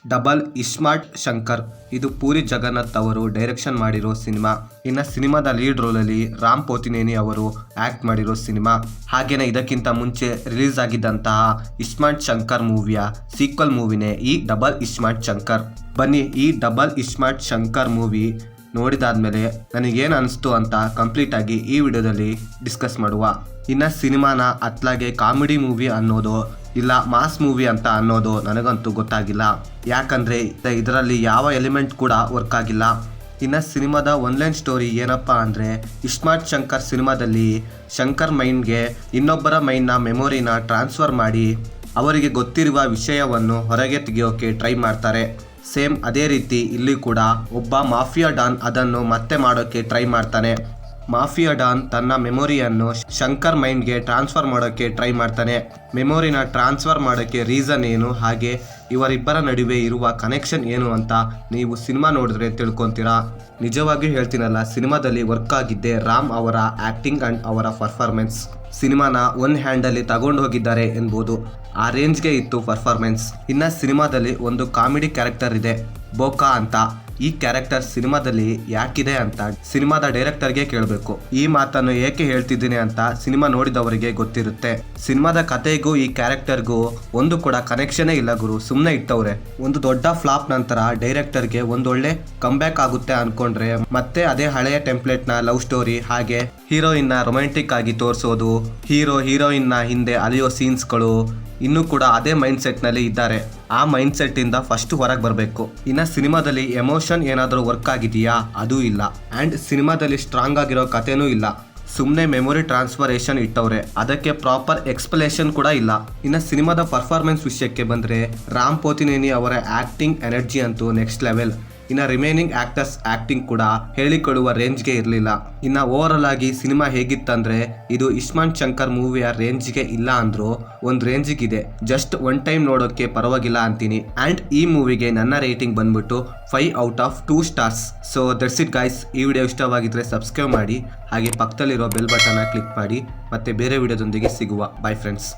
Double iSmart Shankar. ಇದು ಪೂರಿ ಜಗನ್ನಾಥ್ ಅವರು direction ಮಾಡಿರೋ ಸಿನಿಮಾ. ಇನ್ನು ಸಿನಿಮಾದ ಲೀಡ್ ರೋಲಲ್ಲಿ ರಾಮ್ ಪೋತಿನೇನಿ ಅವರು ಆಕ್ಟ್ ಮಾಡಿರೋ ಸಿನಿಮಾ. ಹಾಗೇನೆ ಇದಕ್ಕಿಂತ ಮುಂಚೆ ರಿಲೀಸ್ ಆಗಿದ್ದಂತಹ ಇಸ್ಮಾರ್ಟ್ ಶಂಕರ್ ಮೂವಿಯ ಸೀಕ್ವಲ್ ಮೂವಿನೇ ಈ ಡಬಲ್ ಇಸ್ಮಾರ್ಟ್ ಶಂಕರ್. ಬನ್ನಿ ಈ ಡಬಲ್ ಇಸ್ಮಾರ್ಟ್ ಶಂಕರ್ ಮೂವಿ ನೋಡಿದಾದ್ಮೇಲೆ ನನಗೇನು ಅನಿಸ್ತು ಅಂತ ಕಂಪ್ಲೀಟ್ ಆಗಿ ಈ ವಿಡಿಯೋದಲ್ಲಿ ಡಿಸ್ಕಸ್ ಮಾಡುವ. ಇನ್ನು ಸಿನಿಮಾನ ಅತ್ಲಾಗೆ ಕಾಮಿಡಿ ಮೂವಿ ಅನ್ನೋದು ಇಲ್ಲ ಮಾಸ್ ಮೂವಿ ಅಂತ ಅನ್ನೋದು ನನಗಂತೂ ಗೊತ್ತಾಗಿಲ್ಲ. ಯಾಕಂದರೆ ಇದರಲ್ಲಿ ಯಾವ ಎಲಿಮೆಂಟ್ ಕೂಡ ವರ್ಕ್ ಆಗಿಲ್ಲ. ಇನ್ನು ಸಿನಿಮಾದ ಒನ್ಲೈನ್ ಸ್ಟೋರಿ ಏನಪ್ಪ ಅಂದರೆ, ಇಸ್ಮಾರ್ಟ್ ಶಂಕರ್ ಸಿನಿಮಾದಲ್ಲಿ ಶಂಕರ್ ಮೈಂಡ್ಗೆ ಇನ್ನೊಬ್ಬರ ಮೈಂಡ್ನ ಮೆಮೊರಿನ ಟ್ರಾನ್ಸ್ಫರ್ ಮಾಡಿ ಅವರಿಗೆ ಗೊತ್ತಿರುವ ವಿಷಯವನ್ನು ಹೊರಗೆ ತೆಗೆಯೋಕೆ ಟ್ರೈ ಮಾಡ್ತಾರೆ. ಸೇಮ್ ಅದೇ ರೀತಿ ಇಲ್ಲಿ ಕೂಡ ಒಬ್ಬ ಮಾಫಿಯಾ ಡಾನ್ ಅದನ್ನು ಮತ್ತೆ ಮಾಡೋಕ್ಕೆ ಟ್ರೈ ಮಾಡ್ತಾನೆ. ಮಾಫಿಯಾ ಡಾನ್ ತನ್ನ ಮೆಮೊರಿಯನ್ನು ಶಂಕರ್ ಮೈಂಡ್ಗೆ ಟ್ರಾನ್ಸ್ಫರ್ ಮಾಡೋಕ್ಕೆ ಟ್ರೈ ಮಾಡ್ತಾನೆ. ಮೆಮೊರಿನ ಟ್ರಾನ್ಸ್ಫರ್ ಮಾಡೋಕ್ಕೆ ರೀಸನ್ ಏನು, ಹಾಗೆ ಇವರಿಬ್ಬರ ನಡುವೆ ಇರುವ ಕನೆಕ್ಷನ್ ಏನು ಅಂತ ನೀವು ಸಿನಿಮಾ ನೋಡಿದ್ರೆ ತಿಳ್ಕೊತೀರಾ. ನಿಜವಾಗಿಯೂ ಹೇಳ್ತೀನಲ್ಲ, ಸಿನಿಮಾದಲ್ಲಿ ವರ್ಕ್ ಆಗಿದ್ದೆ ರಾಮ್ ಅವರ ಆ್ಯಕ್ಟಿಂಗ್ ಆ್ಯಂಡ್ ಅವರ ಪರ್ಫಾರ್ಮೆನ್ಸ್. ಸಿನಿಮಾನ ಒಂದು ಹ್ಯಾಂಡಲ್ಲಿ ತಗೊಂಡು ಹೋಗಿದ್ದಾರೆ ಎನ್ಬೋದು. ಆ ರೇಂಜ್ಗೆ ಇತ್ತು ಪರ್ಫಾರ್ಮೆನ್ಸ್. ಇನ್ನು ಸಿನಿಮಾದಲ್ಲಿ ಒಂದು ಕಾಮಿಡಿ ಕ್ಯಾರೆಕ್ಟರ್ ಇದೆ, ಬೋಕಾ ಅಂತ. ಈ ಕ್ಯಾರೆಕ್ಟರ್ ಸಿನಿಮಾದಲ್ಲಿ ಯಾಕಿದೆ ಅಂತ ಸಿನಿಮಾದ ಡೈರೆಕ್ಟರ್ಗೆ ಕೇಳಬೇಕು. ಈ ಮಾತನ್ನು ಏಕೆ ಹೇಳ್ತಿದ್ದೀನಿ ಅಂತ ಸಿನಿಮಾ ನೋಡಿದವರಿಗೆ ಗೊತ್ತಿರುತ್ತೆ. ಸಿನಿಮಾದ ಕಥೆಗೂ ಈ ಕ್ಯಾರೆಕ್ಟರ್ಗೂ ಒಂದು ಕೂಡ ಕನೆಕ್ಷನೇ ಇಲ್ಲ ಗುರು, ಸುಮ್ಮನೆ ಇಟ್ಟವ್ರೆ. ಒಂದು ದೊಡ್ಡ ಫ್ಲಾಪ್ ನಂತರ ಡೈರೆಕ್ಟರ್ಗೆ ಒಂದೊಳ್ಳೆ ಕಂಬ್ಯಾಕ್ ಆಗುತ್ತೆ ಅನ್ಕೊಂಡ್ರೆ ಮತ್ತೆ ಅದೇ ಹಳೆಯ ಟೆಂಪ್ಲೇಟ್ನ ಲವ್ ಸ್ಟೋರಿ, ಹಾಗೆ ಹೀರೋಯಿನ್ನ ರೊಮ್ಯಾಂಟಿಕ್ ಆಗಿ ತೋರಿಸೋದು, ಹೀರೋಯಿನ್ನ ಹಿಂದೆ ಅಲಿಯೋ ಸೀನ್ಸ್ಗಳು, ಇನ್ನೂ ಕೂಡ ಅದೇ ಮೈಂಡ್ ಸೆಟ್ನಲ್ಲಿ ಇದ್ದಾರೆ. ಆ ಮೈಂಡ್ ಸೆಟ್ಟಿಂದ ಫಸ್ಟ್ ಹೊರಗೆ ಬರಬೇಕು. ಇನ್ನು ಸಿನಿಮಾದಲ್ಲಿ ಎಮೋಷನ್ ಏನಾದರೂ ವರ್ಕ್ ಆಗಿದೆಯಾ, ಅದೂ ಇಲ್ಲ. ಆ್ಯಂಡ್ ಸಿನಿಮಾದಲ್ಲಿ ಸ್ಟ್ರಾಂಗ್ ಆಗಿರೋ ಕಥೆನೂ ಇಲ್ಲ. ಸುಮ್ಮನೆ ಮೆಮೊರಿ ಟ್ರಾನ್ಸ್ಫರೇಷನ್ ಇಟ್ಟವ್ರೆ, ಅದಕ್ಕೆ ಪ್ರಾಪರ್ ಎಕ್ಸ್ಪ್ಲನೇಷನ್ ಕೂಡ ಇಲ್ಲ. ಇನ್ನು ಸಿನಿಮಾದ ಪರ್ಫಾರ್ಮೆನ್ಸ್ ವಿಷಯಕ್ಕೆ ಬಂದರೆ, ರಾಮ್ ಪೋತಿನೇನಿ ಅವರ ಆ್ಯಕ್ಟಿಂಗ್ ಎನರ್ಜಿ ಅಂತೂ ನೆಕ್ಸ್ಟ್ ಲೆವೆಲ್. ಇನ್ನು ರಿಮೈನಿಂಗ್ ಆ್ಯಕ್ಟರ್ಸ್ ಆ್ಯಕ್ಟಿಂಗ್ ಕೂಡ ಹೇಳಿಕೊಡುವ ರೇಂಜ್ಗೆ ಇರಲಿಲ್ಲ. ಇನ್ನು ಓವರಾಲ್ ಆಗಿ ಸಿನಿಮಾ ಹೇಗಿತ್ತಂದರೆ, ಇದು ಇಸ್ಮಾರ್ಟ್ ಶಂಕರ್ ಮೂವಿಯ ರೇಂಜ್ಗೆ ಇಲ್ಲ ಅಂದರೂ ಒಂದು ರೇಂಜಿಗಿದೆ. ಜಸ್ಟ್ ಒನ್ ಟೈಮ್ ನೋಡೋಕ್ಕೆ ಪರವಾಗಿಲ್ಲ ಅಂತೀನಿ. ಆ್ಯಂಡ್ ಈ ಮೂವಿಗೆ ನನ್ನ ರೇಟಿಂಗ್ ಬಂದ್ಬಿಟ್ಟು 5/2 stars. So that's it guys. ಈ ವಿಡಿಯೋ ಇಷ್ಟವಾಗಿದ್ದರೆ ಸಬ್ಸ್ಕ್ರೈಬ್ ಮಾಡಿ, ಹಾಗೆ ಪಕ್ಕದಲ್ಲಿರೋ ಬೆಲ್ ಬಟನ್ನ ಕ್ಲಿಕ್ ಮಾಡಿ. ಮತ್ತೆ ಬೇರೆ ವಿಡಿಯೋದೊಂದಿಗೆ ಸಿಗುವ. By friends.